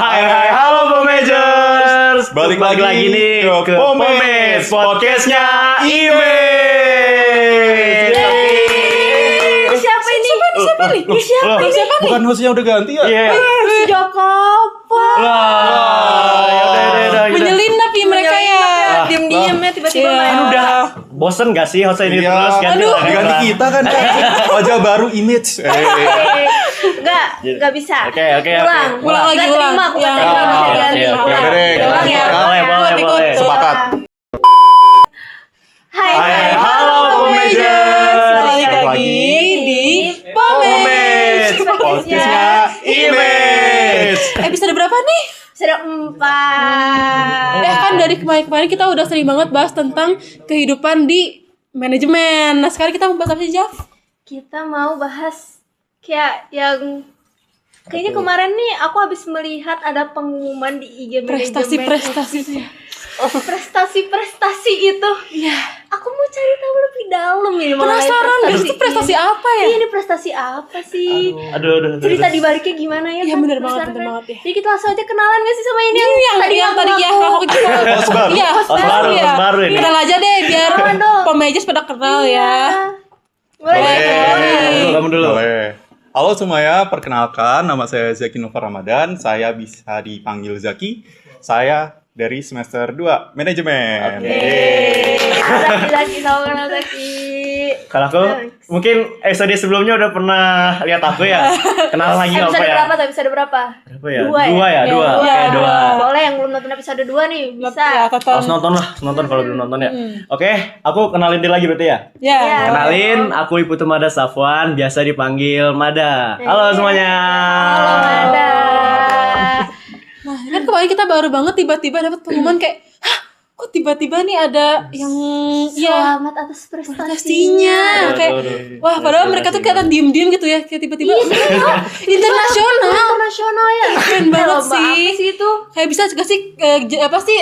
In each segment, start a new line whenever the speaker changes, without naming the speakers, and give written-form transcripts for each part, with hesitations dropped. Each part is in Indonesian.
Halo Pomagers. Balik lagi nih ke Pomes podcastnya Image.
Siapa nih? Siapa nih?
Bukan hostnya udah ganti ya?
Iya.
Sejak kapan?
Yaudah.
Menyelin tapi mereka ya. Diam-diam ya tiba-tiba main.
Kan udah bosen gak sih host ini terus ganti lah.
Ganti kita kan. Wajah baru Image.
Enggak bisa.
Oke.
Ulang lagi. Aku
Oke. Boleh.
Sepakat.
Hai,
halo Pomagers.
Balik lagi di Pomes
Podcastnya Image.
Episode berapa nih? Episode 4. Kan dari kemarin kita udah sering banget bahas tentang kehidupan di manajemen. Nah sekarang kita mau bahas apa sih, Jaf?
Kita mau bahas kayak yang kayaknya kemarin nih aku habis melihat ada pengumuman di IG manajemen. Prestasi itu.
Iya.
Aku mau cari tahu lebih dalam ini mengenai
Penasaran deh, itu prestasi apa ya?
Iya, ini prestasi apa sih?
Aduh.
Cerita di baliknya gimana ya?
Iya,
kan?
bener banget
Penasaran
ya.
Jadi kita langsung aja kenalan gak sih sama ini
Yang tadi ya, aku Iya,
Host baru ini.
Kenal aja deh biar
Kenalan dong.
Pomagers pada kenal ya.
Boleh.
Kamu dulu.
Boleh. Halo semuanya, perkenalkan nama saya Zaki Nova Ramadan. Saya bisa dipanggil Zaki. Saya dari semester 2 manajemen.
Zaki sama kenal Zaki.
Kalau aku mungkin episode sebelumnya udah pernah lihat aku ya. Kenal lagi apa
Episode
ya?
berapa tuh? Episode berapa?
Berapa ya?
Dua ya?
Dua.
Iya.
Oke, dua.
Boleh yang belum nonton episode 2 nih, bisa.
Ya,
Harus nonton kalau belum nonton ya. Oke, aku kenalin dia lagi berarti ya.
Ya.
Kenalin, aku Iputu Mada Safwan, biasa dipanggil Mada. Halo semuanya.
Halo Mada.
Nah, kan kemarin kita baru banget tiba-tiba dapat pengumuman kayak, hah, kok tiba-tiba nih ada yang
Selamat atas prestasinya.
prestasinya kayak, wah padahal mereka tuh kelihatan diem-diem gitu ya, kayak tiba-tiba internasional.
Internasional ya.
Keren banget
Lomba
sih.
apa sih itu?
Kayak bisa gak sih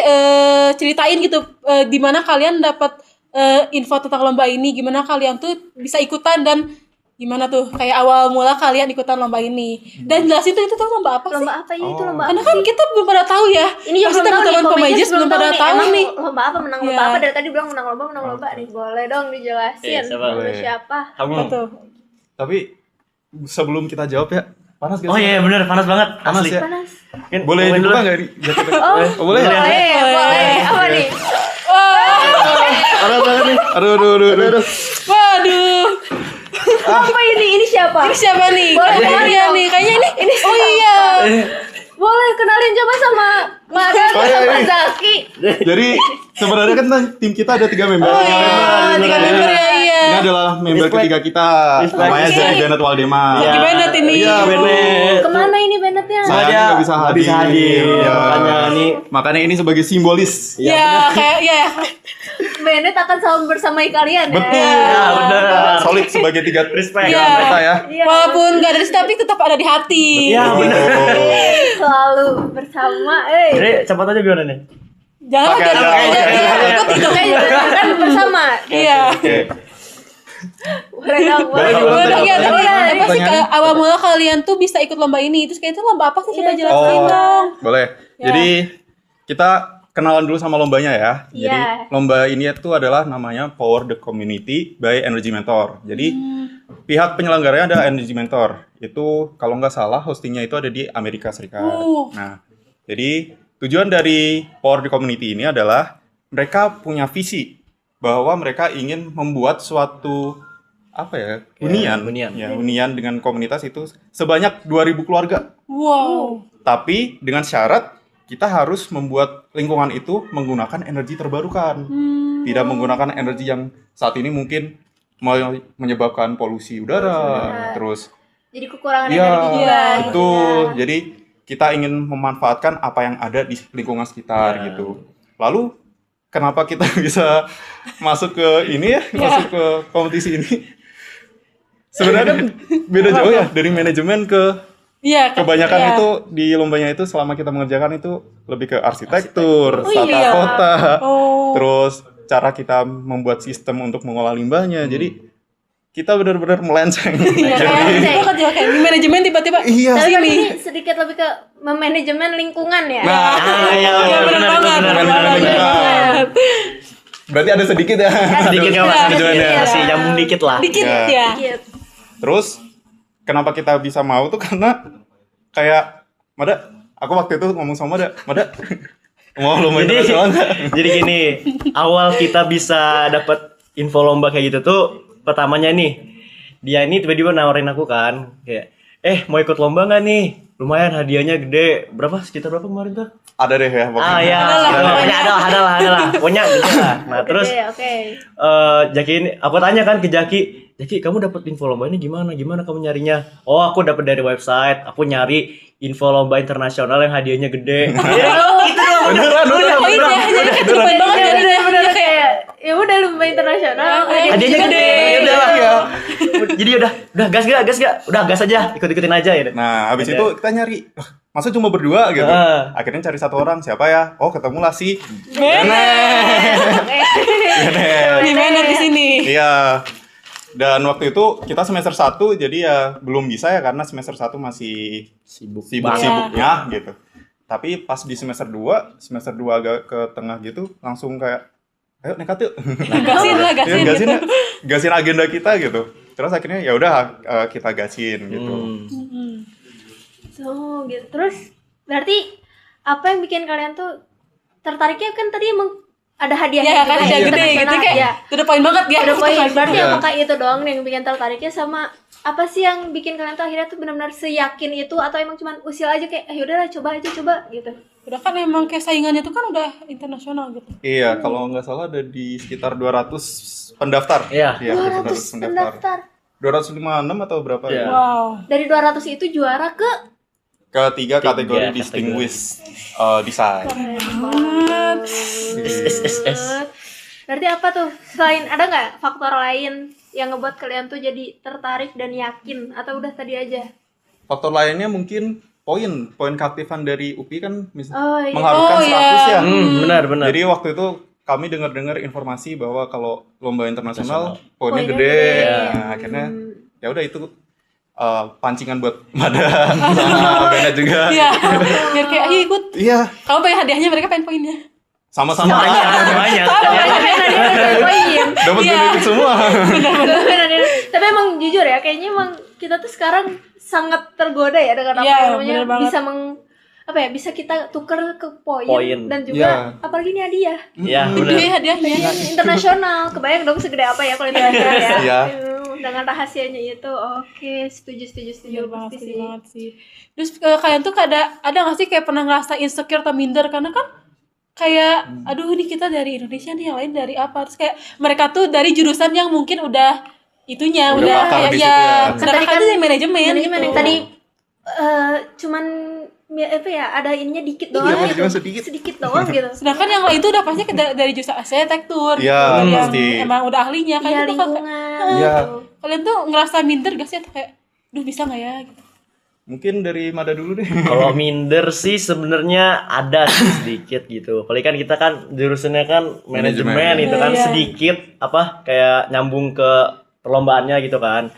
ceritain gitu di mana kalian dapat info tentang lomba ini, gimana kalian tuh bisa ikutan dan gimana tuh kayak awal mula kalian ikutan lomba ini. Dan jelasin tuh itu tuh lomba apa sih?
Lomba apa ya itu lomba
Karena
apa?
kan kita belum pada tahu ya.
Ini yang
pasti
belum tahu nih,
teman-teman Pomagers
Pomagers
belum pada tahu
Emang
nih.
lomba apa, menang lomba
Iya.
apa? Dari tadi bilang menang lomba nih. Boleh dong dijelasin.
Siapa?
Lomba siapa?
Kamu.
Betul.
Tapi sebelum kita jawab ya, panas gak sih?
Oh iya bener, panas banget.
Panas
Asli.
ya?
Panas.
Mungkin
Boleh
ngomongin
dibuka
dulu.
nggak nih?
Oh,
Boleh ya?
boleh. Apa nih?
Panas banget nih.
Aduh.
Waduh.
Apa ini? Ini siapa?
Ini siapa nih?
Boleh
Kayaknya
kenalin
dia
dong.
nih. Kayaknya ini. Oh iya.
Boleh kenalin coba sama Mada
Oh, iya,
sama
ini.
Zaki.
Jadi sebenarnya kan tim kita ada 3 member.
Oh iya. 3 member ya iya.
Ini adalah member
Respect.
ketiga kita.
Respect.
Namanya
Oke.
Zaki Bennett Waldemar.
Zaki Bennett ini.
Iya, Bennett.
Kemana ini Bennettnya?
Saya
Dia
nggak bisa hadir.
Ya, makanya ini
Makanya ini sebagai simbolis.
Ya kayak ya.
Bennett akan selalu bersamai kalian
Betul.
ya.
ya bener.
Solid sebagai tiga
Respect.
Iya.
kita ya.
Iya.
Walaupun gak ada di situ tapi tetap ada di hati.
Iya bener.
Selalu bersama.
Jadi cepat aja gimana nih?
Jangan
Pakai aja, pakai aja.
ikut itu
Kan bersama.
Iya.
Oke.
Boleh dong.
Boleh,
Boleh.
boleh.
Udah ya, tapi
Boleh.
apa sih
Pertanyaan?
awal mula kalian tuh bisa ikut lomba ini? Terus kayak itu lomba apa sih? Coba
Iya,
jelasin dong.
Boleh.
Ya.
Jadi kita kenalan dulu sama lombanya ya.
Iya.
Jadi lomba ini itu adalah namanya Power the Community by Energy Mentor. Jadi pihak penyelenggaranya ada Energy Mentor. Itu kalau nggak salah hostingnya itu ada di Amerika Serikat. Nah, jadi tujuan dari Power the Community ini adalah mereka punya visi bahwa mereka ingin membuat suatu hunian dengan komunitas itu sebanyak 2.000 keluarga.
Wow.
Tapi dengan syarat kita harus membuat lingkungan itu menggunakan energi terbarukan. Tidak menggunakan energi yang saat ini mungkin menyebabkan polusi udara. Terus
Jadi kekurangan
iya,
energi juga.
betul. Jadi kita ingin memanfaatkan apa yang ada di lingkungan sekitar gitu. Lalu kenapa kita bisa masuk ke ini ya, masuk ke kompetisi ini? Sebenarnya kan beda jauh ya dari manajemen ke
Iya,
kebanyakan
iya.
itu di lombanya itu selama kita mengerjakan itu lebih ke arsitektur, tata
iya.
kota,
Oh.
terus cara kita membuat sistem untuk mengolah limbahnya. Jadi kita benar-benar melenceng.
Iya, kayak banget ya, kayak di manajemen tiba-tiba
Iya.
Tapi
sini.
ini sedikit lebih ke memanajemen lingkungan ya.
Nah,
Iya, benar banget.
benar,
benar
benar,
banget.
benar. Berarti ada sedikit ya.
Sedikit nggak mas,
Manajemennya.
masih nyambung dikit lah.
Dikit
Ya.
ya.
Dikit.
Terus kenapa kita bisa mau tuh karena kayak Mada, aku waktu itu ngomong sama Mada, mau lomba
Jadi,
internasional nggak?
jadi gini, awal kita bisa dapat info lomba kayak gitu tuh pertamanya nih, dia ini tiba-tiba nawarin aku kan, kayak, mau ikut lomba nggak nih? Lumayan hadiahnya gede, sekitar berapa kemarin tuh?
Ada deh ya pokoknya.
Ah ya, pokoknya ada lah, pokoknya gede lah. Nah terus
Oke.
Jaki ini, aku tanya kan ke Jaki, kamu dapat info lomba ini gimana? Gimana kamu nyarinya? Oh, aku dapat dari website. Aku nyari info lomba internasional yang hadiahnya gede. Itu doang.
Beneran.
Poin ya, jadi kayak terpain banget ya.
Bener kayak ya udah lomba internasional.
Hadiahnya gede.
Gede
Udah lah.
ya.
Jadi udah gas gak? Udah gas aja, ikut-ikutin aja ya.
Nah, habis
Gede.
itu kita nyari. Masa cuma berdua gitu.
Ah.
Akhirnya cari satu orang, siapa ya? Oh, ketemulah si
Gimana di sini?
Iya. Dan waktu itu kita semester 1 jadi ya belum bisa ya karena semester 1 masih sibuk-sibuknya gitu. Tapi pas di semester 2 agak ke tengah gitu langsung kayak ayo nekat yuk.
Gasin lah, gasin
Iya,
gitu.
gasin agenda kita gitu. Terus akhirnya ya udah kita gasin gitu.
So, gitu. Terus berarti apa yang bikin kalian tuh tertariknya kan tadi emang ada hadiahnya
Ya kan ada gede gitu kayak
ya.
to the point banget ya.
Ada poin. Berarti
Iya.
apakah itu doang yang bikin tertariknya sama apa sih yang bikin kalian tuh akhirnya tuh benar-benar seyakin itu atau emang cuman usil aja kayak yaudahlah coba gitu.
Udah kan emang kayak saingannya tuh kan udah internasional gitu.
Iya, kalau nggak salah ada di sekitar 200 pendaftar.
Iya.
200 pendaftar.
256 atau berapa
Iya.
ya?
Wow.
Dari 200 itu juara ke
Ketiga kategori
Tiga
distinguished design.
Berarti apa tuh? Selain ada nggak faktor lain yang ngebuat kalian tuh jadi tertarik dan yakin atau udah tadi aja?
Faktor lainnya mungkin poin keaktifan dari UPI kan
Oh, iya.
mengharuskan
Oh,
100 ya.
Benar.
Jadi waktu itu kami dengar informasi bahwa kalau lomba internasional poinnya
Poinnya
gede.
gede.
Nah, akhirnya ya udah itu pancingan buat Mada sama Bennett juga.
Iya. Biar kayak ayo ikut.
Iya,
Kamu pengen hadiahnya, mereka pengen poinnya.
sama-sama
Semuanya.
Poin.
dapat
Iya.
benefit semua.
Tapi emang jujur ya, kayaknya emang kita tuh sekarang sangat tergoda ya dengan apa
Iya,
yang namanya
bener banget.
bisa kita tuker ke poin
Poin.
dan juga
Iya.
apalagi ini hadiah
Iya,
Gede
benar.
hadiahnya.
internasional. Kebayang dong segede apa ya kalau internasional ya.
Iya.
Dengan rahasianya itu. Oke, setuju
Bener banget,
pasti
setuju
sih.
banget sih. Terus kalian tuh ada nggak sih kayak pernah ngerasa insecure atau minder karena kan kayak aduh ini kita dari Indonesia nih, yang lain dari apa, terus kayak mereka tuh dari jurusan yang mungkin udah itunya
Udah
udah
pakar
kayak
di
ya,
situ ya.
sedangkan
Tadi kan
itu dari manajemen
Manajemen
gitu.
yang tadi cuman apa ya ada ininya dikit doang
Iya,
gitu.
cuma sedikit.
doang gitu.
Sedangkan yang lain tuh udah pasti dari jurusan arsitektur,
Iya,
yang
pasti.
emang udah ahlinya kan
Iya,
itu tuh
lingkungan
Iya.
gitu.
kalian tuh ngerasa minder gak sih atau kayak duh bisa nggak ya gitu.
Mungkin dari Mada dulu deh.
Kalau minder sih sebenarnya ada sih sedikit gitu. Apalagi kan kita kan jurusannya kan manajemen itu kan
Iya.
sedikit kayak nyambung ke perlombaannya gitu kan.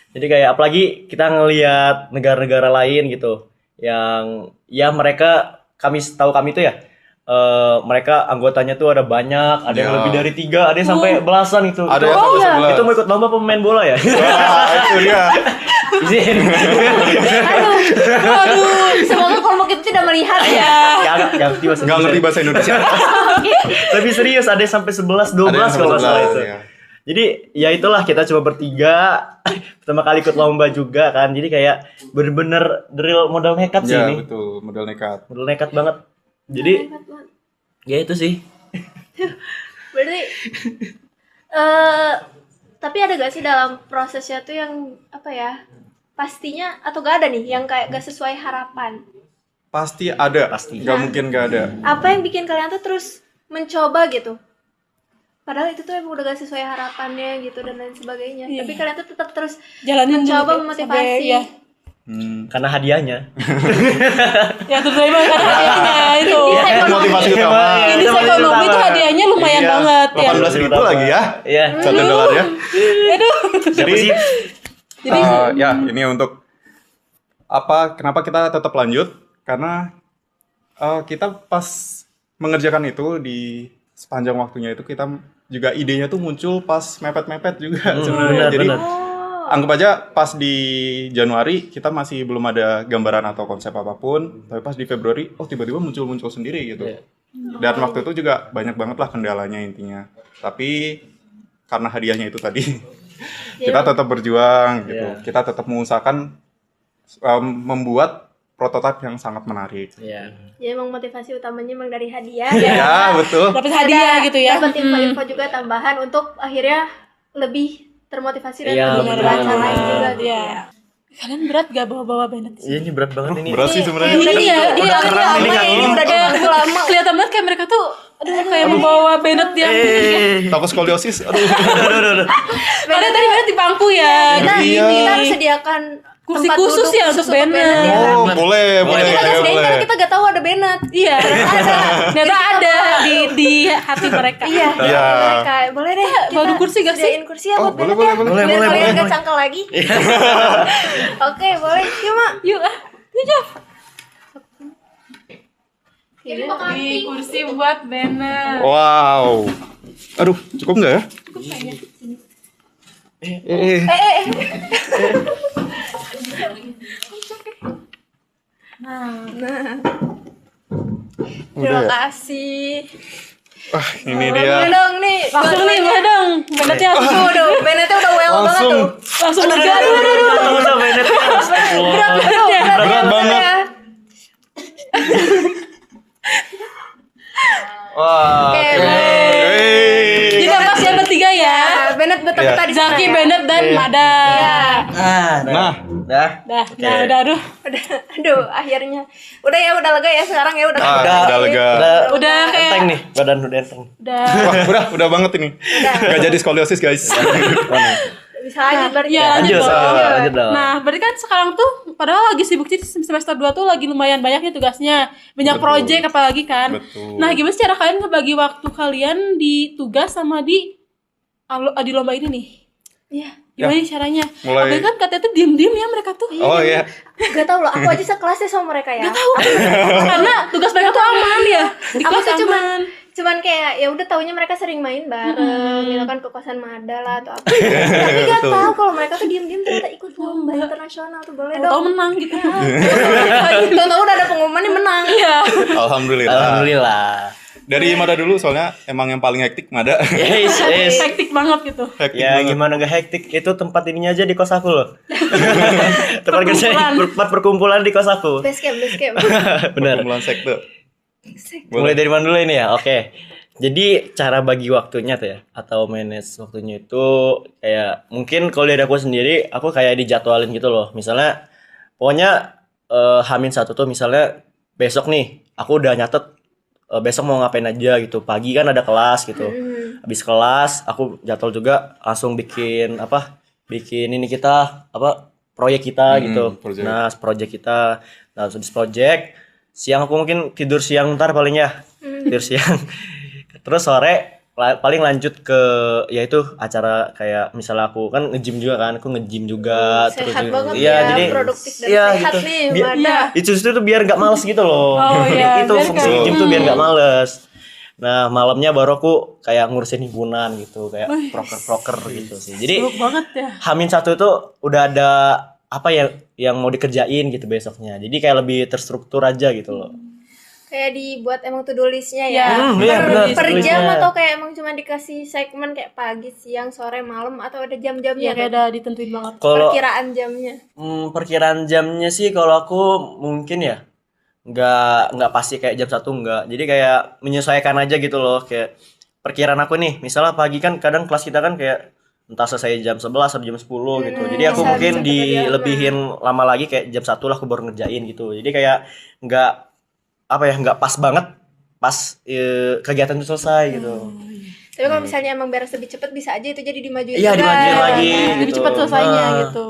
Jadi kayak apalagi kita ngelihat negara-negara lain gitu yang ya mereka kami tuh ya mereka anggotanya tuh ada banyak, ada yang
Ya.
lebih dari 3, ada yang sampai belasan itu.
Ada
Itu-
yang sampai
iya.
11.
itu mau ikut lomba pemain bola ya?
Wah, itu dia.
Izin.
Aduh,
Semoga kelompok itu tidak melihat ya.
ya.
Ya ngerti bahasa
Nggak ngerti bahasa Indonesia.
Tapi serius ada yang sampai 11 12
Ada yang
kalau nggak salah
11,
itu.
ya.
Jadi ya itulah kita coba bertiga pertama kali ikut lomba juga kan. Jadi kayak bener-bener drill modal nekat sih
Ya,
ini.
betul, modal nekat.
Modal nekat banget. Jadi ya itu sih.
Berarti tapi ada gak sih dalam prosesnya tuh yang apa ya? Pastinya atau gak ada nih yang kayak gak sesuai harapan?
Pasti ada.
Pasti.
Nggak mungkin nggak ada.
Apa yang bikin kalian tuh terus mencoba gitu? Padahal itu tuh emang udah gak sesuai harapannya gitu dan lain sebagainya.
Iya.
Tapi kalian tuh tetap terus
Jalanin dulu
mencoba
kayak
memotivasi.
sampai, ya.
Karena hadiahnya.
Ya terutama karena hadiahnya itu.
Motivasi utama.
Ini ekonomi itu hadiahnya lumayan
Iya,
banget ya.
18.000 lagi ya.
Iya.
$1 ya.
Aduh.
Siapa sih?
Jadi
Ya, ini untuk kenapa kita tetap lanjut? Karena kita pas mengerjakan itu di sepanjang waktunya itu kita juga idenya tuh muncul pas mepet-mepet juga sebenarnya.
benar,
Jadi
benar.
anggap aja pas di Januari kita masih belum ada gambaran atau konsep apapun, tapi pas di Februari tiba-tiba muncul sendiri gitu.
Iya.
Dan waktu itu juga banyak banget lah kendalanya intinya. Tapi karena hadiahnya itu tadi kita tetap berjuang gitu.
Iya.
Kita tetap mengusahakan membuat prototipe yang sangat menarik.
Iya.
Ya emang motivasi utamanya emang dari hadiah.
Ya, betul.
dapat hadiah gitu ya.
Dapat info-info juga tambahan untuk akhirnya lebih termotivasi dan
Iya,
lebih
benar,
belajar
benar.
lagi juga gitu
Iya.
ya.
Kalian berat gak bawa-bawa Bennett?
Iya, ini berat banget ini.
Berat sih sebenarnya.
Iya, iya,
keren
iya,
ini,
iya,
Kak.
ini udah kayak lama. Kelihatan banget kayak mereka tuh kayak membawa Bennett yang
Takut skoliosis. Aduh.
Kalian tadi Bennett di bangku ya.
Iya.
Kita harus sediakan
Kursi
tempat
khusus
duduk
ya untuk Bennett.
ya kan?
Oh, boleh.
Kita nggak sediain karena kita nggak tahu ada Bennett.
Iya. Ternyata ada di hati mereka.
Iya.
Iya.
Mereka boleh deh.
bawa kursi gak sih?
Sediain kursi ya buat
boleh,
Bennett ya.
boleh,
Biar
boleh,
kalian
boleh.
nggak cangkel lagi. Oke, boleh. Yuk, Mak.
Yuk yuk Jaf.
Ini
Di kursi buat Bennett.
Wow. Aduh, cukup nggak ya?
Terima
Udah ya?
kasih.
Wah, ini
Boleh
dia.
dong nih.
Langsung nih, boleh dong. Bennettnya langsung.
Waduh, Bennettnya udah well banget
Langsung.
tuh.
Langsung lega.
Kamu sama Bennett.
Berat banget.
Ya.
Wah.
Oke,
Hey.
Jadi apa sih yang bertiga ya?
Nah, Bennett betah-betah di sana
Zaki,
ya.
Bennett, dan Mada.
Nah,
Dah.
Dah,
Oke.
udah, aduh.
Aduh, akhirnya. Udah ya, udah lega ya sekarang ya udah.
udah lega.
Udah kayak-
enteng nih, badan udah enteng.
Udah.
Wah, udah banget ini. Gak jadi skoliosis, guys.
Bisa lanjut berarti.
Ya,
ya.
lanjut
Lanjut,
dong.
lanjut dong.
Nah, berarti kan sekarang tuh padahal lagi sibuk sih semester 2 tuh lagi lumayan banyaknya tugasnya. Banyak
Betul.
project apalagi kan.
Betul.
Nah, gimana sih cara kalian ngebagi waktu kalian di tugas sama di lomba ini nih?
Iya.
Gimana nih caranya?
Mulai-
Apalagi kan katanya tuh diem-diem ya mereka tuh.
Oh iya.
Gak tau loh, aku aja sekelasnya sama mereka ya.
Gak tahu. Karena tugas mereka tuh aman ya. Di
Aku
kelas
tuh
aman.
cuman kayak ya udah taunya mereka sering main bareng, gitu kan ke kosan Mada lah atau apa. Tapi gak
Betul.
tahu kalau mereka tuh diem-diem ternyata ikut lomba internasional tuh boleh
Tahu
dong.
menang gitu.
Tahu-tahu udah ada pengumuman nih menang.
Iya.
Alhamdulillah.
Alhamdulillah.
Dari Mada dulu soalnya emang yang paling hektik Mada.
Yes, yes.
Hektik banget gitu.
Hektik
Ya
banget.
gimana gak hektik, itu tempat ininya aja di kos aku loh. Tempat kerja,
Perkumpulan.
tempat perkumpulan di kos aku.
Base camp, base camp.
Benar.
Perkumpulan sekte.
Mulai dari mana dulu ini ya? Oke. Jadi cara bagi waktunya tuh ya, atau manage waktunya itu kayak mungkin kalau dari aku sendiri, aku kayak dijadwalin gitu loh. Misalnya, pokoknya Hamin satu tuh misalnya besok nih, aku udah nyatet besok mau ngapain aja gitu. Pagi kan ada kelas gitu. Habis kelas, aku jadwal juga langsung bikin bikin ini kita proyek kita gitu.
project.
Nah, proyek kita. Nah, habis proyek siang aku mungkin tidur siang ntar paling ya. Tidur siang. Terus sore paling lanjut ke yaitu acara kayak misalnya aku kan nge-gym juga kan, aku nge-gym juga
Sehat
juga-
banget
iya,
ya,
jadi
produktif dan
iya,
sehat
gitu.
nih
Biar-
Mada.
itu tuh biar nggak males gitu loh.
Oh, iya,
Itu
biar
fungsi
kayak-
gym tuh biar nggak males. Nah, malamnya baru aku kayak ngurusin himpunan gitu, kayak proker-proker gitu sih. Jadi
Sibuk banget ya.
Hamin satu itu udah ada apa ya yang mau dikerjain gitu besoknya. Jadi kayak lebih terstruktur aja gitu loh.
Kayak dibuat emang to do list-nya
Iya.
ya.
Iya, benar.
Per jam
to-do-listnya.
atau kayak emang cuma dikasih segmen kayak pagi, siang, sore, malam atau ada jam-jamnya
Iya, kayak
tuh?
udah ditentuin banget.
Kalau
Perkiraan jamnya.
perkiraan jamnya sih kalau aku mungkin ya nggak pasti kayak jam 1 nggak. Jadi kayak menyesuaikan aja gitu loh, kayak perkiraan aku nih. Misalnya pagi kan kadang kelas kita kan kayak entah selesai jam 11 atau jam 10 gitu. Jadi aku
bisa-
mungkin
bisa kerja
dilebihin lama lagi kayak jam 1 lah aku baru ngerjain gitu. Jadi kayak nggak pas banget pas kegiatan itu selesai gitu.
Tapi kalau misalnya emang beres lebih cepet bisa aja itu jadi dimajuin
Iya,
juga.
dimajuin lagi.
Jadi
gitu.
cepat selesainya
Nah.
gitu.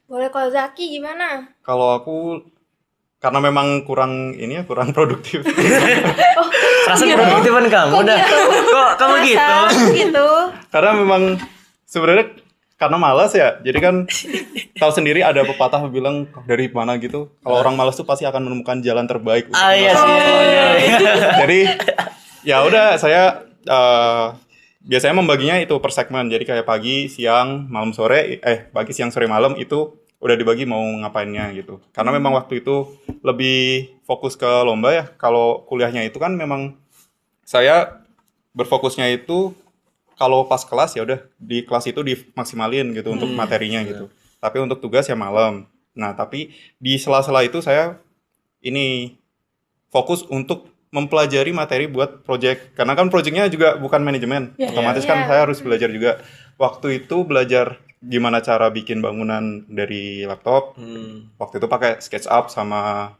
Boleh, kalau Zaki gimana?
Kalau aku karena memang kurang produktif.
Rasa
Gitu.
produktifan kamu dah. Kok kamu gitu?
Gitu.
Karena memang sebenarnya karena malas ya. Jadi kan tahu sendiri ada pepatah bilang dari mana gitu. Kalau orang malas tuh pasti akan menemukan jalan terbaik. untuk
Iya sih.
Jadi ya udah saya biasanya membaginya itu per segmen. Jadi kayak pagi, siang, malam, sore, pagi, siang, sore, malam itu udah dibagi mau ngapainnya gitu. Karena memang waktu itu lebih fokus ke lomba ya. Kalau kuliahnya itu kan memang saya berfokusnya itu kalau pas kelas ya udah di kelas itu dimaksimalin gitu untuk materinya gitu. Tapi untuk tugas ya malam. Nah, tapi di sela-sela itu saya ini fokus untuk mempelajari materi buat project. Karena kan projectnya juga bukan manajemen.
Iya.
Otomatis kan
Iya.
saya harus belajar juga. Waktu itu belajar gimana cara bikin bangunan dari laptop. Waktu itu pakai SketchUp sama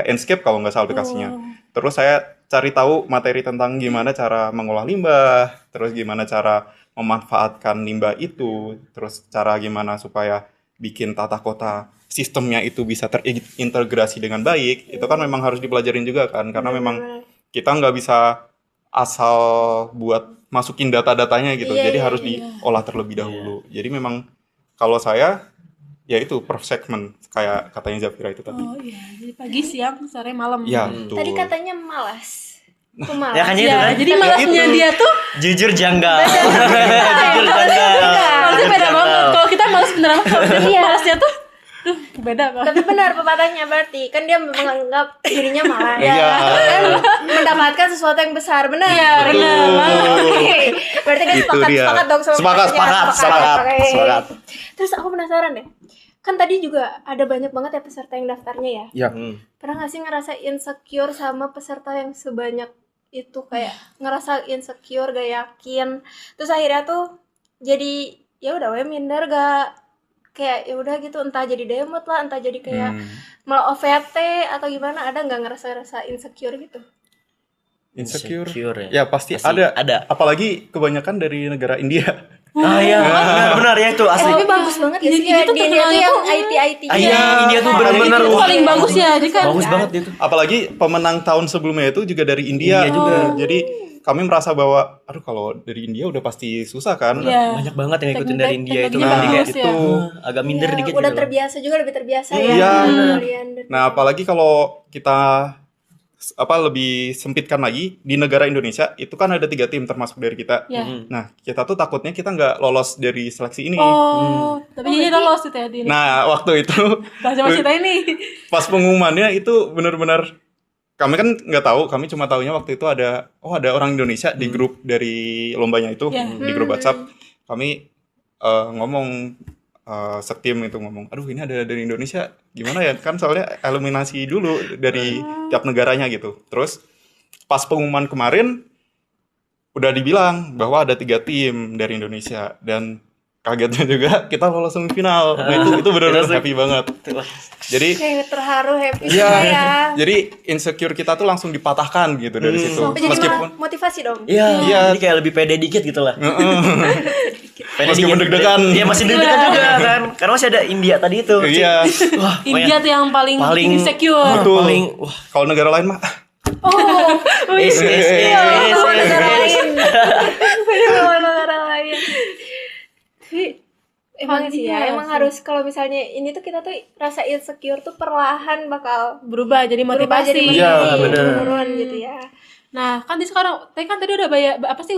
Enscape kalau nggak salah aplikasinya. Terus saya cari tahu materi tentang gimana cara mengolah limbah, terus gimana cara memanfaatkan limbah itu, terus cara gimana supaya bikin tata kota sistemnya itu bisa terintegrasi dengan baik. Itu kan memang harus dipelajarin juga kan, karena memang kita nggak bisa asal buat masukin data-datanya gitu.
Iya,
Jadi
iya,
harus diolah terlebih dahulu. Jadi memang kalau saya ya itu per segmen kayak katanya Zafira itu tadi.
Oh iya, jadi pagi, siang, sore, malam.
Ya, betul.
Tadi katanya malas. Pemalas.
Ya kan itu
Ya,
kan.
jadi malasnya dia tuh
Jujur janggal. Jujur janggal.
malasnya beda banget. Kalau kita malas beneran, kalau dia
Iya.
malasnya tuh beda kok.
Tapi benar pepatahnya, berarti kan dia menganggap dirinya malas.
Iya.
Kan mendapatkan sesuatu yang besar, benar.
Iya, benar.
Oke. Berarti kan
Itu
sepakat
dia.
dong sama
Sepakat,
pepatahnya.
sepakat.
Oke.
Sepakat.
Terus aku penasaran deh. Kan tadi juga ada banyak banget ya peserta yang daftarnya ya.
Ya.
Pernah gak sih ngerasa insecure sama peserta yang sebanyak itu, kayak ngerasa insecure, gak yakin, terus akhirnya tuh jadi ya udah we minder, gak kayak ya udah gitu, entah jadi demot lah, entah jadi kayak malah OVT atau gimana, ada nggak ngerasa insecure gitu?
Insecure.
ya.
Ya pasti ada. Apalagi kebanyakan dari negara India.
Ah iya, benar ya itu asli.
Tapi bagus banget ya
Ini-
sih
ini tuh
di India tuh
terkenalnya
yang
tuh-
IT
Iya, India tuh benar-benar
itu paling bagus ya, jadi kan
bagus banget itu.
Apalagi pemenang tahun sebelumnya itu juga dari India.
India juga.
Jadi kami merasa bahwa aduh kalau dari India udah pasti susah kan.
Iya.
Banyak banget yang ikutin dari India itu.
Teknologinya
Jadi kayak
bagus ya.
itu.
agak minder
Ya,
dikit
udah
gitu loh.
terbiasa juga, lebih terbiasa ya.
Iya.
Kalian.
Nah, apalagi kalau kita lebih sempitkan lagi di negara Indonesia itu kan ada 3 tim termasuk dari kita.
Iya.
Nah, kita tuh takutnya kita nggak lolos dari seleksi ini.
Oh, tapi jadi lolos itu ya di ini.
Nah, waktu itu
Coba cerita ini.
pas pengumumannya itu benar-benar kami kan nggak tahu, kami cuma taunya waktu itu ada orang Indonesia di grup dari lombanya itu,
Iya.
di grup WhatsApp. Kami ngomong setim itu ngomong, aduh ini ada dari Indonesia, gimana ya, kan soalnya eliminasi dulu dari tiap negaranya gitu. Terus pas pengumuman kemarin udah dibilang bahwa ada 3 tim dari Indonesia, dan kagetnya juga kita lolos semifinal. Nah, itu benar-benar happy banget. Jadi
Kayak terharu, happy
iya,
semua ya.
jadi insecure kita tuh langsung dipatahkan gitu dari situ.
Jadi
Meskipun
malah motivasi dong.
Iya, jadi kayak lebih pede dikit gitu lah. Pede
Meskipun
dikit.
deg-degan.
Iya, masih deg-degan juga kan. Karena masih ada India tadi itu.
Iya,
Wah,
India tuh yang paling insecure.
betul.
paling wah.
Kalau negara lain mah
Oh,
Is.
Negara lain. Bener, negara lain. Tapi emang sih ya,
Iya
emang
sih.
harus kalau misalnya ini tuh kita tuh rasa insecure tuh perlahan bakal
berubah jadi
berubah
motivasi.
jadi
Iya,
motivasi,
bener.
turun gitu ya.
Nah, kan sekarang tadi udah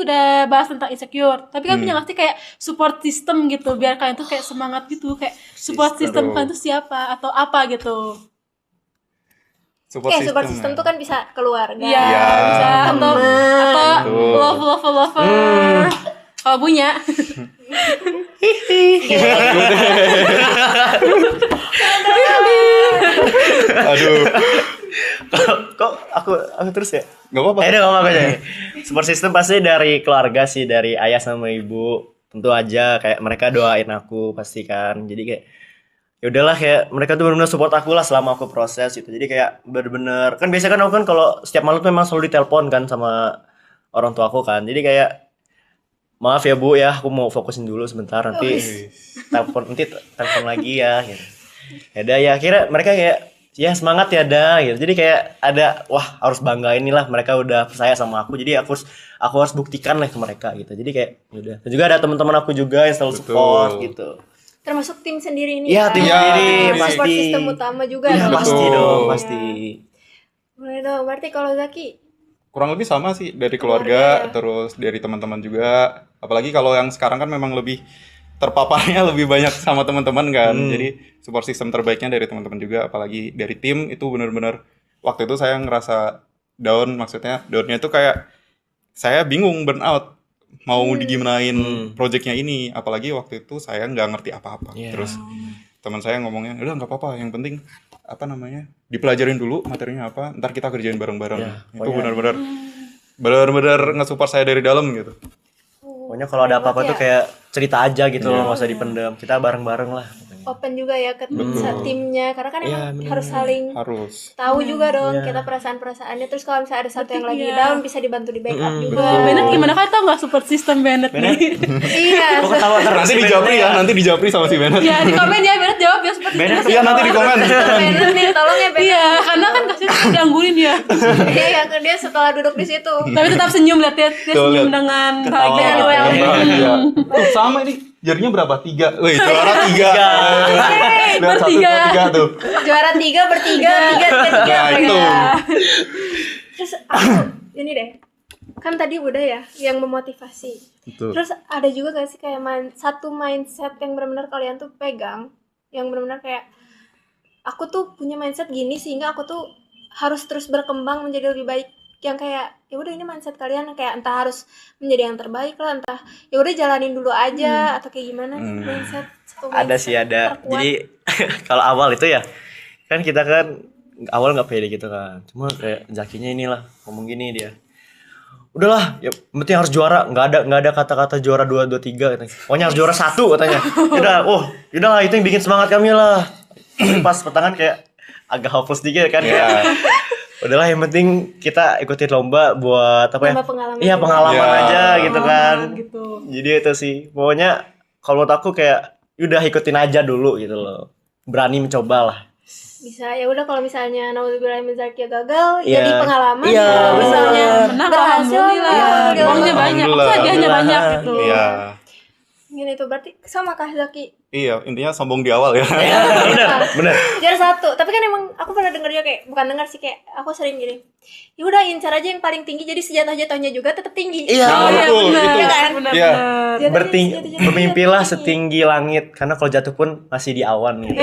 udah bahas tentang insecure. Tapi kan punya nggak sih kayak support system gitu, biar kalian tuh kayak semangat gitu, kayak support system kalian tuh siapa atau apa gitu.
support
Support
system.
system tuh kan bisa keluarga.
Iya,
Iya.
bisa atau
Betul.
lover. Kalau punya.
Aduh,
Kok aku terus ya?
nggak apa-apa.
Udah ngomong aja. Support system pasti dari keluarga sih, dari ayah sama ibu. Tentu aja kayak mereka doain aku pasti kan. Jadi kayak ya udahlah, kayak mereka tuh benar-benar support aku lah selama aku proses gitu. Jadi kayak bener-bener kan biasanya kan aku kan kalau setiap malam tuh memang selalu ditelepon kan sama orang tua aku kan. Jadi kayak maaf ya Bu ya, aku mau fokusin dulu sebentar, nanti telepon lagi ya gitu. Ya udah ya, kira mereka kayak ya semangat ya dah gitu. Jadi kayak ada wah harus bangga inilah, mereka udah percaya sama aku. Jadi aku harus buktikan lah ke mereka gitu. Jadi kayak ya udah. Dan juga ada teman-teman aku juga yang selalu support gitu.
Termasuk tim sendiri ini
Iya,
kan?
tim
Iya,
sendiri
tim
Support
pasti.
sistem utama juga
Iya,
dong.
pasti
Betul.
dong, pasti.
Boleh dong, berarti kalau Zaki
Kurang lebih sama sih, dari keluarga, terus dari teman-teman juga. Apalagi kalau yang sekarang kan memang lebih terpaparnya lebih banyak sama teman-teman kan. Jadi support system terbaiknya dari teman-teman juga, apalagi dari tim itu benar-benar waktu itu saya ngerasa down, maksudnya downnya itu kayak saya bingung, burn out, mau digimanain projectnya ini, apalagi waktu itu saya nggak ngerti apa-apa.
Iya.
Terus teman saya ngomongnya, udah nggak apa-apa, yang penting apa namanya dipelajarin dulu materinya apa, ntar kita kerjain bareng-bareng.
Ya,
Itu benar-benar nge-support saya dari dalam gitu.
Pokoknya kalau ada apa-apa tuh kayak cerita aja gitu loh, nggak usah dipendam. Kita bareng-bareng lah.
open juga ya ke timnya, karena kan
Iya,
emang
bener.
harus saling
Harus.
tahu juga dong
Iya.
kita perasaan-perasaannya. Terus kalau misalnya ada satu yang lagi
Iya.
down bisa dibantu di backup juga.
Bennett gimana, kan tau nggak support system Bennett nih?
Iya.
Kok ketawa terus
Nanti
sih,
dijapri
Bennett?
ya, nanti dijapri sama si Bennett.
Ya di komen ya, Bennett jawab ya support
Bennett
system.
Iya, nanti di komen.
Bennett nih, tolong ya Bennett.
Iya, karena kan kasihan dianggurin ya.
Iya, dia setelah duduk di situ.
Tapi tetap senyum, lihat dia
Tuh,
senyum
lihat.
dengan
Ketawa.
bahagia gitu.
Well.
Iya. Tuh, sama ini jarinya berapa? 3. Wih, juara 3. Lihat 1, 2, 3 tuh.
Juara 3 bertiga, 3
Nah, itu.
Terus aku ini deh, kan tadi udah ya yang memotivasi.
Betul.
Terus ada juga gak sih kayak satu mindset yang benar-benar kalian tuh pegang, yang benar-benar kayak aku tuh punya mindset gini sehingga aku tuh harus terus berkembang menjadi lebih baik. Yang kayak ya udah ini mindset kalian, kayak entah harus menjadi yang terbaik lah, entah ya udah jalanin dulu aja atau kayak gimana mindset. Satu
Ada
mindset
sih, ada.
terkuat.
Jadi kalau awal itu ya kan kita kan awal nggak pede gitu kan. Cuma kayak Zakinya inilah ngomong gini dia. Udahlah, ya penting harus juara. Nggak ada kata-kata juara 2, 2, 3 katanya. Pokoknya harus juara 1 katanya. Udah, yaudah lah, itu yang bikin semangat kami lah. Tapi pas pertengahan kayak agak hopeless dikit kan.
Iya.
Udahlah, yang penting kita ikutin lomba buat apa ya?
Lomba pengalaman.
Iya, pengalaman
Iya.
aja gitu kan.
Gitu.
Jadi itu sih. Pokoknya kalau menurut aku kayak udah ikutin aja dulu gitu loh. Berani mencoba lah.
Bisa ya udah, kalau misalnya naudzubillah min zalik gagal
Iya.
jadi pengalaman.
Iya,
Kalau misalnya
Menang
berhasil,
alhamdulillah.
alhamdulillah.
Uangnya banyak,
Alhamdulillah.
hadiahnya banyak gitu.
Iya.
Gini tuh berarti sama Kak Zaki.
Iya, intinya sombong di awal ya.
Bener.
Juara 1. Tapi kan emang aku pernah denger juga, kayak bukan denger sih, kayak aku sering gini. Ya udah incar aja yang paling tinggi, jadi sejatuh-jatuhnya juga tetap tinggi.
Iya,
Nah, betul,
benar.
itu.
Iya kan?
Benar,
Iya.
benar.
Jatuhnya
Bermimpilah
sejatuh-jatuhnya tinggi.
setinggi langit, karena kalau jatuh pun masih di awan gitu.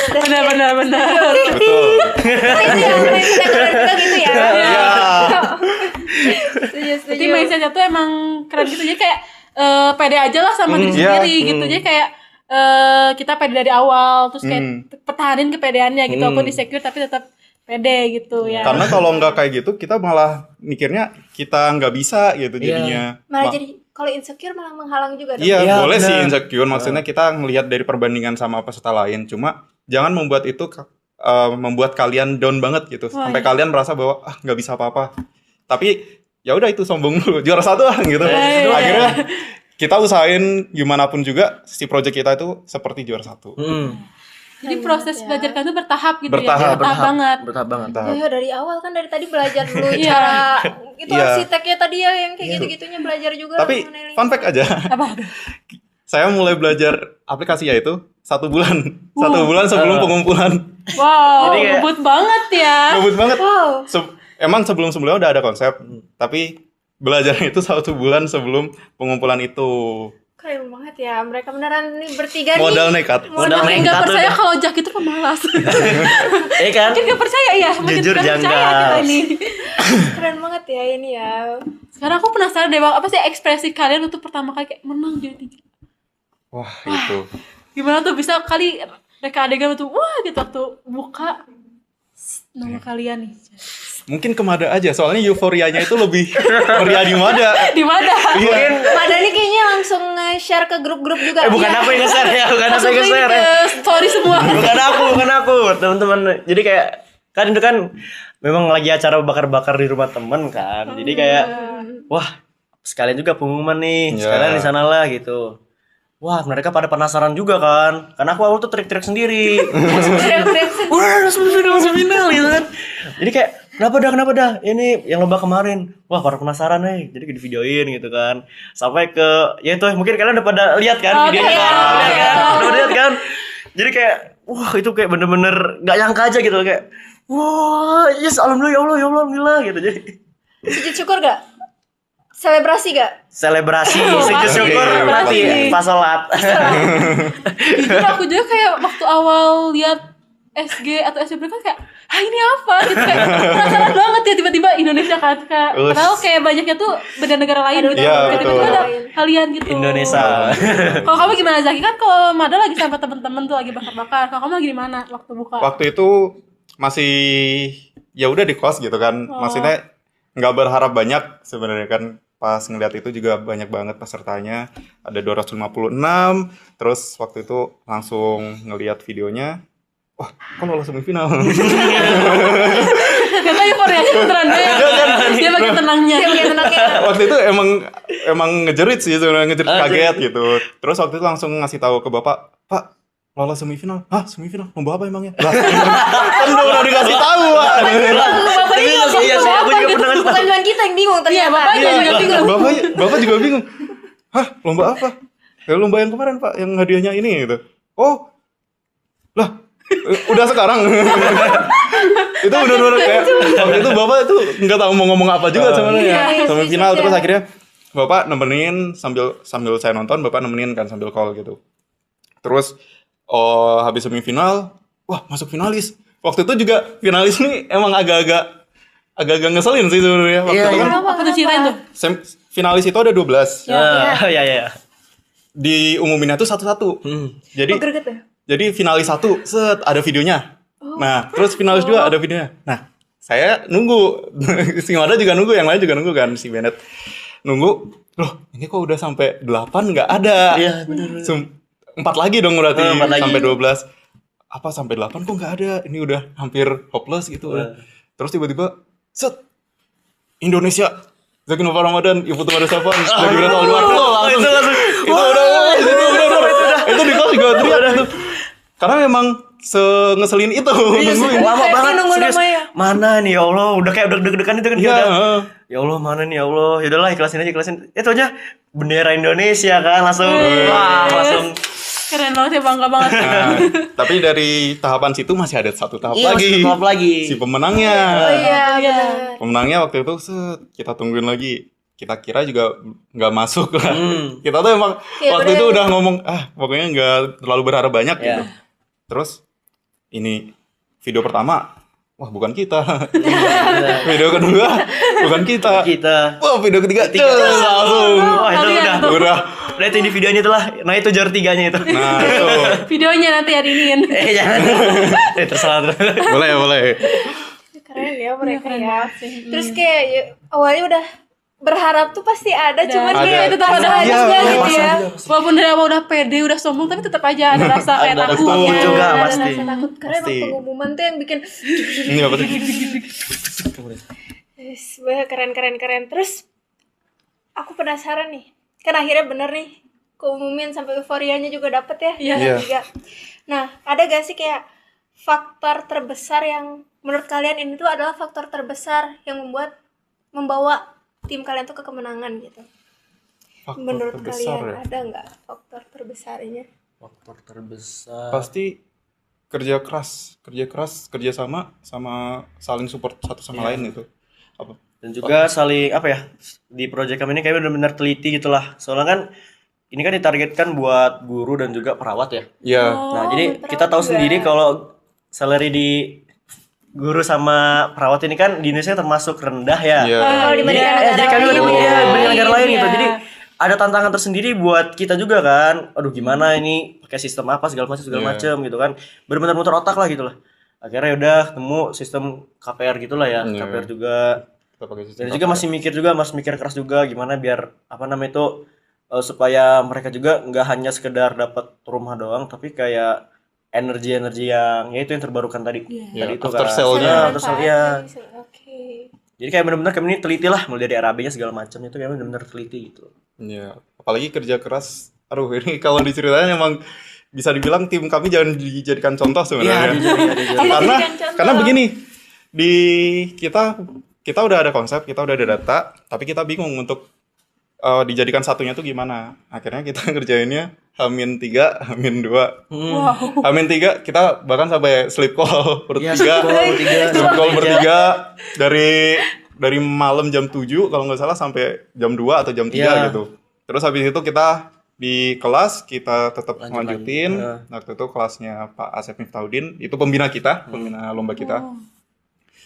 Benar, benar, benar.
Betul.
Nah, itu yang mindset yang keren juga gitu ya.
Iya.
Setuju, setuju.
Jadi mindsetnya tuh emang keren gitu, jadi kayak pede aja lah sama diri
Iya.
sendiri gitu. Jadi kayak kita pede dari awal, terus kayak pertahanin kepedeannya gitu. Walaupun insecure tapi tetap pede gitu ya.
Karena kalau nggak kayak gitu, kita malah mikirnya kita nggak bisa gitu jadinya.
Malah jadi kalau insecure malah menghalang juga dong.
Iya,
Iya,
boleh sih
benar.
insecure. Maksudnya kita ngelihat dari perbandingan sama peserta lain. Cuma jangan membuat itu membuat kalian down banget gitu. Sampai kalian merasa bahwa nggak bisa apa-apa. Tapi ya udah, itu sombong dulu. Juara 1 lah gitu.
Iya.
Akhirnya kita usahain gimana pun juga si project kita itu seperti juara 1.
Jadi proses belajar kan itu bertahap gitu
Bertahap,
ya. Bertahap banget.
Bertahap banget.
Ya dari awal kan, dari tadi belajar dulu
Iya.
cara itu
Iya.
arsiteknya tadi ya, yang kayak gitu-gitunya belajar juga.
Tapi
mengenai
fun fact aja.
Apa?
Saya mulai belajar aplikasinya itu 1 bulan. 1 bulan sebelum pengumpulan.
Wow,
Jadi kayak-
ngebut banget ya.
Ngebut banget.
Wow.
Emang sebelum-sebelumnya udah ada konsep, tapi belajarnya itu 1 bulan sebelum pengumpulan itu.
Keren banget ya, mereka beneran nih bertiga
Modal
nih.
nekat.
Modal
Makin
nekat
gak percaya
udah.
kalau Jack itu pemalas.
Iya kan?
Makin gak percaya ya. Makin
Jujur,
gak percaya
janggal.
kita ini.
Keren banget ya ini ya.
Sekarang aku penasaran deh bang, apa sih ekspresi kalian untuk pertama kali kayak menang jadi tinggi?
Wah, itu.
Gimana tuh bisa kali mereka adegan tuh wah gitu waktu buka nama kalian nih.
Mungkin ke Mada aja, soalnya euforianya itu lebih meriah di Mada.
Di mana?
Iya.
Madani kayaknya langsung nge-share ke grup-grup juga.
Bukan
Iya.
aku yang nge-share ya, bukan aku
Langsung
yang nge-share ya.
story semua.
Bukan aku, teman-teman. Jadi kayak kan itu kan memang lagi acara bakar-bakar di rumah temen kan. Jadi kayak wah, sekalian juga pengumuman nih,
Ya.
sekalian di sana lah gitu. Wah, mereka pada penasaran juga kan, karena aku awal tuh teriak-teriak sendiri.
Teriak-teriak sendiri.
Wah, langsung final gitu kan. Jadi kayak kenapa dah? Ini yang lomba kemarin. Wah, para penasaran nih. Jadi di videoin gitu kan. Sampai ke ya itu mungkin kalian udah pada lihat kan videonya kan. Udah lihat kan. Jadi kayak wah, itu kayak bener-bener gak nyangka aja gitu kayak wah, yes alhamdulillah ya Allah alhamdulillah gitu. Jadi
Sujud syukur gak? Selebrasi gak?
selebrasi, sujud
pasti,
syukur
pasti.
pas sholat.
Jujur aku juga kayak waktu awal lihat SG atau SBB kan kayak ini apa gitu kayak penasaran banget ya tiba-tiba Indonesia kan kayak
Us.
padahal kayak banyaknya tuh beda negara lain gitu.
Iya,
Tiba-tiba
betul.
ada kalian gitu.
Indonesia.
Kalau kamu gimana Zaki? Kan kalau Mada lagi sama temen-temen tuh lagi bakar-bakar. Kalau kamu lagi di mana waktu buka?
Waktu itu masih ya udah di kos gitu kan. Maksudnya nggak berharap banyak sebenarnya kan. Pas ngeliat itu juga banyak banget pesertanya, ada 256. Terus waktu itu langsung ngeliat videonya, wah kok lolos semifinal.
Kata euforia beneran dia pakai tenangnya.
Dia pakai tenangnya.
Waktu itu emang ngejerit sih sebenarnya, ngejerit kaget gitu. Terus waktu itu langsung ngasih tahu ke bapak, Pak lolos semifinal. Hah semifinal? Lomba apa emangnya? Lah, kan udah dikasih tahu. Pak.
Bapak ini
Iya sih, aku juga pernah ngasih
bukan cuma kita yang bingung
Iya,
ternyata.
Bapak
Iya,
juga bingung.
Bapak juga bingung. Hah, lomba apa? Ya, lomba yang kemarin, Pak, yang hadiahnya ini gitu. Oh. Lah, udah sekarang. Itu benar-benar kayak waktu itu Bapak itu nggak tahu mau ngomong apa juga sebenarnya.
Iya,
Sampai
iya,
final
iya.
terus akhirnya Bapak nemenin sambil saya nonton, Bapak nemenin kan sambil call gitu. Terus habis semifinal, wah, masuk finalis. Waktu itu juga finalis nih emang agak-agak ngeselin sih sebenarnya waktu
Iya,
itu kan.
Apa tuh ceritain tuh?
Finalis itu ada 12.
Ya.
Diumuminnya tuh satu-satu. Jadi
Oh, greget ya?
jadi finalis 1 ada videonya. Nah, terus finalis 2 ada videonya. Nah, saya nunggu. Si Mada juga nunggu, yang lain juga nunggu kan, si Bennett. Nunggu. Loh, ini kok udah sampai 8 nggak ada.
Iya, benar.
4 lagi dong berarti.
4 lagi.
Sampai 12. Apa sampai 8 kok nggak ada? Ini udah hampir hopeless gitu. Terus tiba-tiba set Indonesia. Zaki Nova Ramadan, Ibu Tumada Safan, lagi berat tahun langsung. Itu udah. Itu di kelas juga teriak tuh. Karena memang ngeselin itu nungguin.
Lama banget
nunggu
serius.
namanya.
Mana nih ya Allah, udah kayak udah deg-degan itu kan
Iya.
udah. Ya Allah, mana nih ya Allah. Ya udahlah ikhlasin aja, ikhlasin. Itu aja bendera Indonesia kan langsung. Wah, langsung.
Keren banget ya, bangga banget.
Nah, tapi dari tahapan situ masih ada satu tahap
Iya,
lagi.
masih tahap lagi.
Si pemenangnya.
Oh iya,
Iya.
benar.
Pemenangnya waktu itu kita tungguin lagi. Kita kira juga nggak masuk lah. Kita tuh emang
Iya,
waktu
bener.
itu udah ngomong pokoknya nggak terlalu berharap banyak gitu.
Iya.
Terus ini video pertama, wah bukan kita. Video kedua, bukan kita.
Kita.
Wah video ketiga, langsung.
Wah, itu
Kalian
udah.
tuh.
Udah.
Udah itu di videonya itulah. Nah, itu juara 3-nya itu.
Nah itu
Videonya nanti adinin.
Jangan. Terserah.
boleh.
Keren ya mereka
Keren
ya.
banget sih.
Terus kayak awalnya udah berharap tuh pasti ada, cuman
Ada.
kayak tetap ada
Iya,
hadisnya gitu
masa
ya.
Walaupun dari awal udah pede, udah sombong, tapi tetap aja ada rasa kayak
Ada
takut.
takut
ya.
juga,
Ada
pasti.
rasa takut karena emang
Pasti.
pengumuman tuh yang bikin
Ini apa tuh?
wah, keren. Terus aku penasaran nih. Kan akhirnya bener nih keumumin sampai euforianya juga dapet ya.
Iya.
Iya.
Juga. Nah, ada gak sih kayak faktor terbesar yang menurut kalian ini tuh adalah faktor terbesar yang membawa tim kalian tuh ke kemenangan gitu?
Faktor
Menurut
terbesar
kalian
ya.
ada nggak faktor terbesarnya?
Faktor terbesar.
Pasti kerja keras, kerja sama saling support satu sama lain gitu. Apa?
Dan juga saling apa ya, di proyek kami ini kayak benar-benar teliti gitulah. Soalnya kan ini kan ditargetkan buat guru dan juga perawat ya.
Iya.
Nah, jadi
betul
kita tahu
juga.
sendiri kalau salary di guru sama perawat ini kan di Indonesia termasuk rendah ya.
Iya.
Kalau dibandingkan
Iya,
negara
jadi kami
lain.
dibandingkan negara lain gitu.
Iya.
Jadi ada tantangan tersendiri buat kita juga kan. Aduh, gimana ini pakai sistem apa segala
Iya.
macam gitu kan. Benar-benar muter otak lah gitu lah. Akhirnya udah temu sistem KPR gitulah ya.
Iya.
KPR juga.
Kita pakai sistem
Dan juga masih mikir keras juga gimana biar apa namanya itu supaya mereka juga nggak hanya sekedar dapat rumah doang, tapi kayak energi yang ya itu yang terbarukan tadi.
Iya.
Ya,
Tadi itu
after
kan.
sale-nya.
Ya, after sale, ya.
Oke.
Jadi kayak benar-benar kami ini teliti lah, mulai dari RAB-nya segala macamnya itu kayak benar-benar teliti gitu.
Iya, apalagi kerja keras. Aduh, ini kalau diceritain emang bisa dibilang tim kami jangan dijadikan contoh sebenarnya. Karena karena begini, di kita udah ada konsep, kita udah ada data, tapi kita bingung untuk dijadikan satunya tuh gimana. Akhirnya kita ngerjainnya H-3, H-2.
Wow.
H-3 kita bahkan sampai sleep call
Iya,
bertiga. Sleep call bertiga dari malam jam 7 kalau nggak salah sampai jam 2 atau jam 3
Iya.
gitu. Terus habis itu kita di kelas kita tetap
Lanjut
lanjutin.
lagi.
Waktu itu kelasnya Pak Asep Miftahudin, itu pembina kita, pembina lomba kita.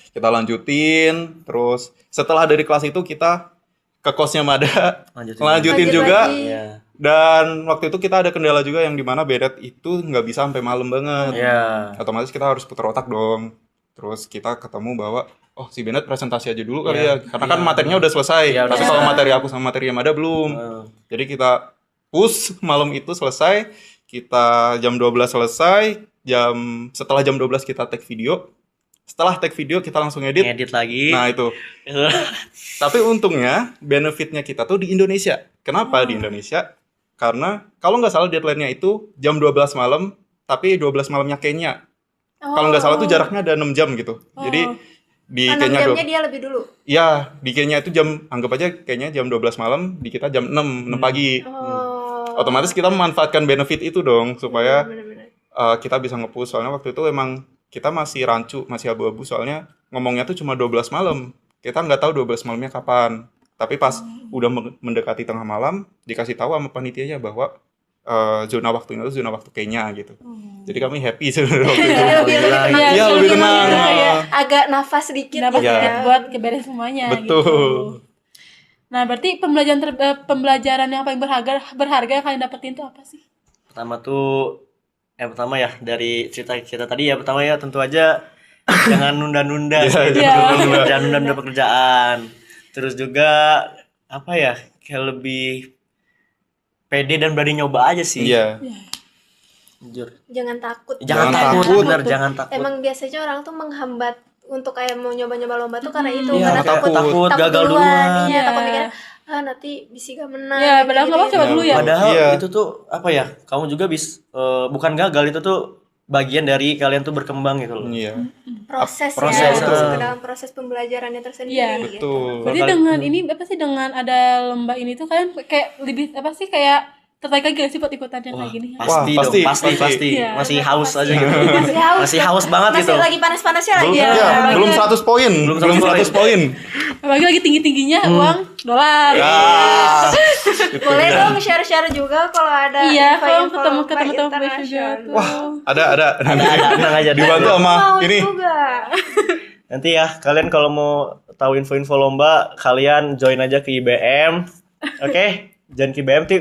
Kita lanjutin, terus setelah dari kelas itu kita ke kosnya Mada,
Lanjutin
lanjutin
Lanjut
juga.
lagi.
Iya.
Dan waktu itu kita ada kendala juga yang dimana Bedet itu nggak bisa sampai malam banget.
Iya.
Otomatis kita harus putar otak dong. Terus kita ketemu bahwa oh si Benet presentasi aja dulu kali
Iya.
ya, karena kan materinya udah selesai.
Iya, udah
Tapi kalau materi aku sama materi yang ada belum. Jadi kita push malam itu selesai. Kita jam 12 selesai. Setelah jam 12 kita take video. Setelah take video kita langsung edit.
Ngedit lagi.
Nah itu. Tapi untungnya benefitnya kita tuh di Indonesia. Kenapa di Indonesia? Karena kalau nggak salah deadline-nya itu jam 12 malam, tapi 12 malamnya Kenya. Kalau nggak salah tuh jaraknya ada 6 jam gitu. Jadi di
6
Kenya
jamnya dia lebih dulu.
ya di Kenya itu anggap aja kayaknya jam 12 malam, di kita jam 6 pagi. Otomatis kita memanfaatkan benefit itu dong supaya
Bener-bener.
kita bisa nge-push. Soalnya waktu itu emang kita masih rancu, masih abu-abu soalnya ngomongnya tuh cuma 12 malam. Kita nggak tahu 12 malamnya kapan. Tapi pas udah mendekati tengah malam, dikasih tahu sama panitianya bahwa zona waktunya itu zona waktu Kenya gitu. Jadi kami happy sebenarnya waktu itu.
Lebih tenang.
Iya, lebih tenang.
Kayak agak nafas sedikit
Kenapa
gitu
Iya.
sedikit
ya.
buat keberes semuanya
Betul.
gitu. Nah, berarti pembelajaran yang paling berharga yang kalian dapetin tuh apa sih?
Pertama ya dari cerita tadi ya, pertama ya tentu aja jangan nunda-nunda sih.
Iya.
Jangan nunda pekerjaan. Terus juga apa ya, kayak lebih pede dan berani nyoba aja sih.
Iya.
Jujur.
Jangan takut.
Jangan
Jangan takut,
takut.
bener, jangan takut.
Emang biasanya orang tuh menghambat untuk kayak mau nyoba-nyoba lomba tuh karena itu,
Iya,
karena
takut gagal
duluan.
duluan.
Iya,
Iya.
takut mikir nanti bisa gak menang.
Ya, padahal nggak apa-apa, coba dulu ya.
Padahal
Iya.
itu tuh apa ya? Kamu juga bukan gagal, itu tuh bagian dari kalian tuh berkembang gitu loh.
Iya.
Proses
Proses,
ya,
betul.
ke dalam proses pembelajarannya tersendiri
Iya.
gitu.
Betul.
Berarti dengan ini apa sih, dengan ada lomba ini tuh kalian kayak lebih apa sih, kayak tertarik lagi gak sih buat ikutan yang kayak gini?
Pasti
Wah,
dong,
pasti.
pasti.
Iya.
Masih haus aja gitu.
Masih
Masih haus banget
Masih
gitu.
lagi panas-panasnya lagi.
Belum,
Iya.
ya, belum 100 poin.
Belum
Belum
100
100 poin.
Apalagi lagi tinggi-tingginya uang dolar.
Ah.
Boleh dong share-share juga kalau ada
Iya, kalau
info-info
ketemu
lomba
teman juga
internasional.
tuh.
Wah, ada.
Tenang aja.
Dibantu sama
Mau
ini.
juga.
Nanti ya kalian kalau mau tahu info-info lomba, kalian join aja ke IBM. Oke? Join ke IBM tuh.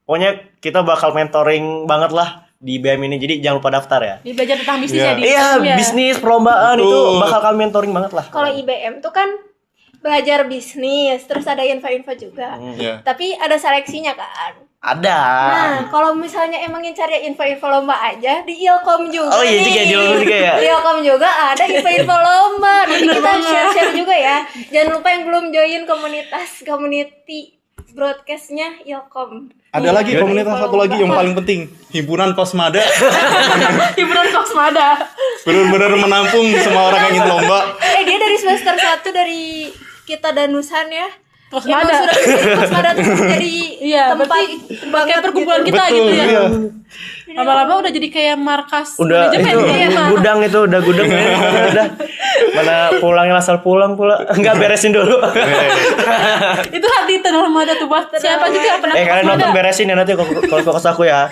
Pokoknya kita bakal mentoring banget lah di IBM ini. Jadi jangan lupa daftar ya.
Di belajar tentang bisnis
Iya.
ya di
Iya,
ya.
bisnis, perlombaan
Betul.
itu bakal kami mentoring banget lah.
Kalau IBM tuh kan belajar bisnis, terus ada info-info juga.
Iya.
Tapi ada seleksinya kan.
Ada.
Nah, kalau misalnya emang yang cari info-info lomba aja di Ilkom juga
Oh iya,
nih.
juga di Ilkom juga ya?
Di Ilkom juga ada info-info lomba. Nanti kita share-share juga ya. Jangan lupa yang belum join community broadcastnya Ilkom.
Ada lagi
Info
komunitas satu
lomba.
lagi yang paling penting, himpunan Kosmada.
Hiburan Kosmada.
Benar-benar menampung semua orang yang ingin lomba.
Dia dari semester 1 dari kita Danusan ya. Emang
Kosmada.
sudah Kosmada tuh jadi
Iya,
tempat
berarti
banget
kayak perkumpulan
gitu.
kita gitu ya.
Iya.
Lama-lama udah jadi kayak markas
Udah
manajemen
itu
ya, Pak.
gudang itu udah gudang udah. Mana pulangnya asal pulang pula. Enggak beresin dulu.
Itu hati tenor mada tuh buat siapa juga yang pernah ke
Kalian
Kosmada.
nonton beresin ya nanti kalau fokus aku ya.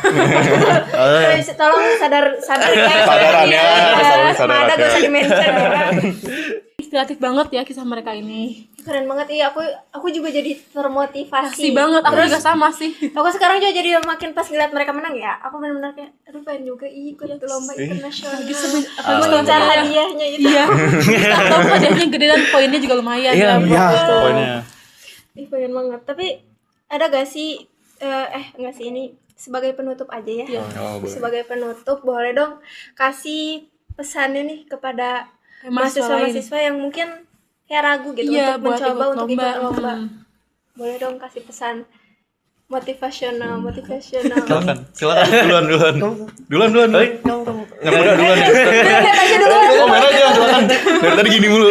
Tolong sadar
Sadaran ya, sadaran
Ada
ya.
gak usah di-mention ya.
Inspiratif banget ya kisah mereka ini.
Keren banget, iya, aku juga jadi termotivasi.
Pasti banget, aku juga sama sih.
Aku sekarang juga jadi makin pas ngeliat mereka menang ya, aku benar-benar kayak aduh pengen juga ikut lomba internasional. Mengincar hadiahnya itu.
Iya. Tahu hadiahnya gede dan poinnya juga lumayan
Iya,
ya.
Ya,
Betul.
pokoknya.
Ih, pengen banget. Tapi ada gak sih enggak sih, ini sebagai penutup aja ya.
Oh, boleh.
Sebagai penutup boleh dong kasih pesannya nih kepada
Mahasiswa lain.
mahasiswa-mahasiswa yang mungkin kayak ragu gitu
Iya,
untuk
buat
mencoba
ikut
untuk
lomba.
ikut lomba.
Hmm.
Boleh dong kasih pesan motivasional.
Silakan duluan.
Oh, kamu.
Yang muda duluan ya.
Lihat aja dulu.
Komen aja silakan. Dari tadi gini mulu.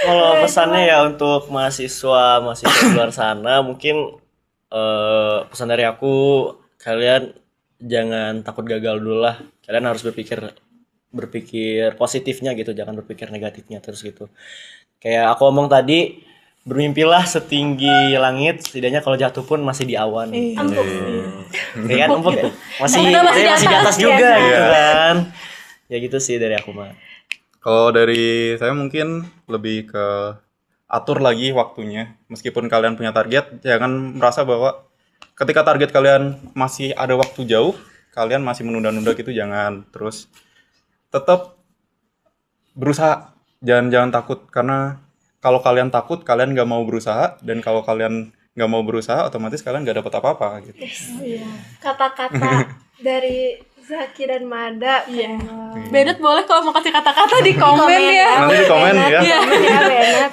Kalau pesannya ya untuk mahasiswa di luar sana mungkin pesan dari aku, kalian jangan takut gagal dulu lah. Kalian harus berpikir positifnya gitu, jangan berpikir negatifnya terus gitu. Kayak aku omong tadi, bermimpilah setinggi langit, setidaknya kalau jatuh pun masih di awan.
Empuk.
Ya kan, empuk ya? Masih
Kita masih di
masih di atas
atas,
juga
ya.
gitu kan. Ya gitu sih dari aku mah.
Kalau dari saya mungkin lebih ke atur lagi waktunya. Meskipun kalian punya target, jangan merasa bahwa ketika target kalian masih ada waktu jauh, kalian masih menunda-nunda gitu, jangan. Terus tetap berusaha, jangan takut, karena kalau kalian takut, kalian nggak mau berusaha, dan kalau kalian nggak mau berusaha, otomatis kalian nggak dapat apa-apa gitu.
Kata-kata dari Zaki dan Mada.
Iya. Benet boleh kalau mau kasih kata-kata di komen ya.
Nanti di komen ya.
Benet.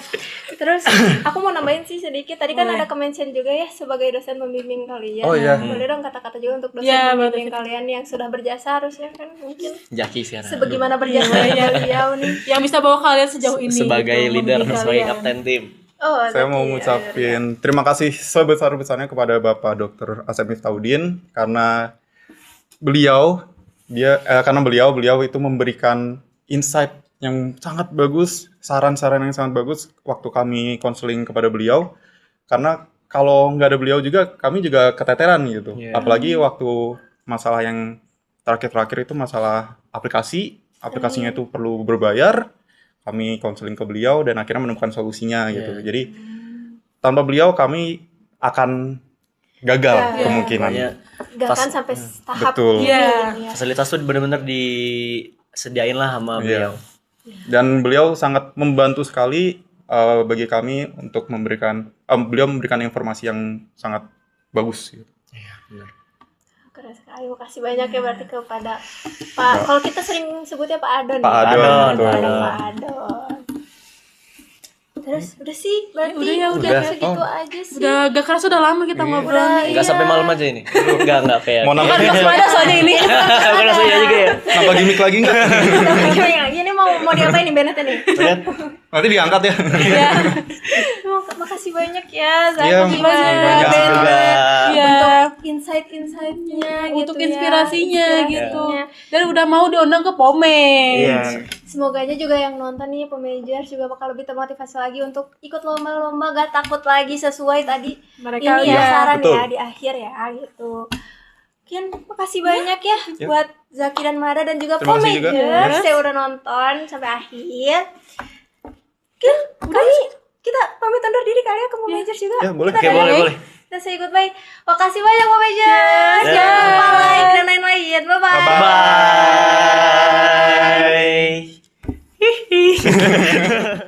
Terus aku mau nambahin sih sedikit. Tadi kan ada ke-mention juga ya sebagai dosen pembimbing kalian.
Oh, iya.
Boleh dong kata-kata juga untuk dosen
Iya,
pembimbing
betul.
kalian yang sudah berjasa harusnya kan mungkin
Jaki sekarang.
sebagaimana berjasanya beliau nih.
Yang bisa bawa kalian sejauh ini.
Sebagai
gitu,
leader,
membimbing
sebagai
kalian.
kapten tim.
Oh,
Saya mau
Zaki,
ngucapin terima kasih sebesar-besarnya kepada Bapak Dr. Asep Miftahudin karena beliau itu memberikan insight yang sangat bagus, saran-saran yang sangat bagus waktu kami konseling kepada beliau. Karena kalau nggak ada beliau juga, kami juga keteteran gitu.
Iya.
Apalagi waktu masalah yang terakhir itu masalah aplikasinya itu perlu berbayar. Kami konseling ke beliau dan akhirnya menemukan solusinya gitu. Jadi tanpa beliau kami akan gagal kemungkinan.
Makanya
Gak kan sampai tahap
Betul.
ini.
Iya.
Ya.
fasilitas tuh bener-bener disediain lah sama beliau.
Dan beliau sangat membantu sekali bagi kami untuk beliau memberikan informasi yang sangat bagus gitu.
Keren sekali. Makasih banyak ya berarti kepada Pak. Kalau kita sering sebutnya Pak Adon.
Pak
ya?
Adon,
Pak
Ada
Adon.
Pak Adon. Terus udah sih berarti
Udah ya, udah.
segitu aja sih.
Udah gak kerasa udah lama kita ngobrol nih.
Enggak sampai malam aja ini. Enggak kayak.
Mau nambah
Bukan
gimmick
pas pada soalnya ini.
Bukan langsung ya juga ya.
nambah gimmick lagi nggak?
Gimana? Ini mau diapain nih Bennett nih?
Bener?
Nanti diangkat ya.
Iya.
Makasih banyak ya Zaki,
Iya,
Mas,
makasih
juga,
banyak
Bennett.
juga.
Iya.
Insight-insightnya
Untuk
gitu ya.
inspirasinya gitu.
Inspirasinya.
Dan udah mau diundang ke Pomeng.
Iya.
Semoga aja juga yang nonton nih Pomagers juga bakal lebih termotivasi lagi untuk ikut lomba-lomba, gak takut lagi sesuai tadi
Mereka
ini ya
udah-
saran
betul.
ya di akhir ya gitu. Mungkin makasih banyak ya buat Zaki dan Mada dan juga
Terima kasih juga.
Pomagers yang udah nonton sampai akhir. Mungkin kami kita pamit undur diri kali ya ke Pomagers juga.
Ya, boleh.
Kita
Oke,
dadah ya.
boleh.
Kita say goodbye. Makasih banyak Pomagers.
Dadah.
Jangan lupa like dan lain-lain. Bye-bye.
Bye-bye.
Bye. Hihi.